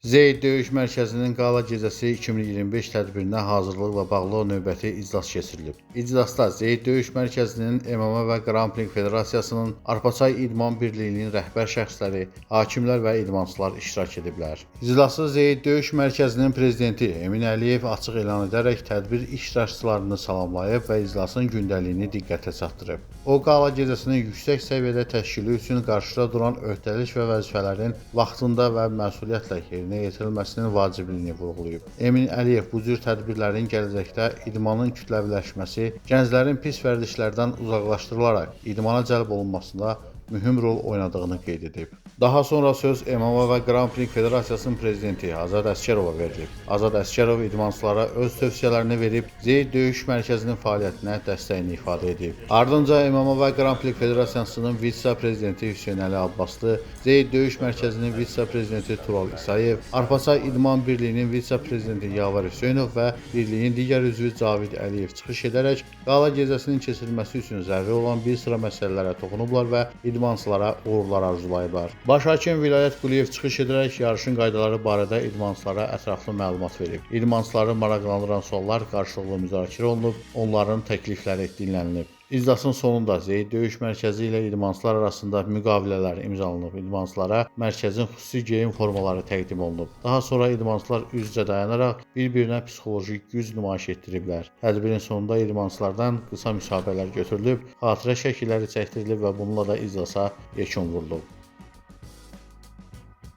Zeyd Döyüş Mərkəzinin Qala Gecəsi 2025 tədbirinə hazırlıqla bağlı növbəti iclas keçirilib. İclasda Zeyd Döyüş Mərkəzinin MMA və Qrampling Federasiyasının, Arpaçay İdman Birliyinin rəhbər şəxsləri, hakimlər və idmançılar iştirak ediblər. İclası Zeyd Döyüş Mərkəzinin prezidenti Emin Əliyev açıq elan edərək tədbir iştirakçılarını salamlayıb və iclasın gündəliyini diqqətə çatdırıb. O, Qala Gecəsinin yüksək səviyyədə təşkili üçün qarşıda duran öhdəlik və vəzifələrin vaxtında və məsuliyyətlə yerinə yetirilməsinin vacibliyini vurğulayıb. Emin Əliyev bu cür tədbirlərin gələcəkdə idmanın kütləviləşməsi, gənclərin pis vərdişlərdən uzaqlaşdırılaraq idmana cəlb olunmasında mühüm rol oynadığını qeyd edib. Daha sonra söz MMA və Qrampling Federasiyasının prezidenti Azad Əskərova verilib. Azad Əskərov idmançılara öz tövsiyələrini verib, Zeyd Döyüş Mərkəzinin fəaliyyətinə dəstəyini ifadə edib. Ardınca MMA və Qrampling Federasiyasının vitse-prezidenti Hüseyn Əli Abbaslı, Zeyd Döyüş Mərkəzinin vitse-prezidenti Tural İsayev, Arpaçay İdman Birliyinin vitse-prezidenti Yavar Hüseynov və birliyin digər üzvü Cavid Əliyev çıxış edərək Qala Gecəsinin keçirilməsi üçün zəruri olan bir sıra məsələlərə toxunublar və idmançılara uğurlar arzulayıblar. Baş hakim Vilayət Quliyev çıxış edərək yarışın qaydaları barədə idmançılara ətraflı məlumat verib. İdmançıları maraqlandıran suallar qarşılıqlı müzakirə olunub, onların təklifləri dinlənilib. İclasın sonunda Zeyd Döyüş Mərkəzi ilə idmançılar arasında müqavilələr imzalanıb. İdmançılara mərkəzin xüsusi geyim formaları təqdim olunub. Daha sonra idmançılar üz-üzə dayanaraq bir-birinə psixoloji güc nümayiş etdiriblər. Tədbirin sonunda idmançılardan qısa müsahibələr götürülüb, xatirə şəkilləri çəkdirilib və bununla da iclasa yekun vurulub.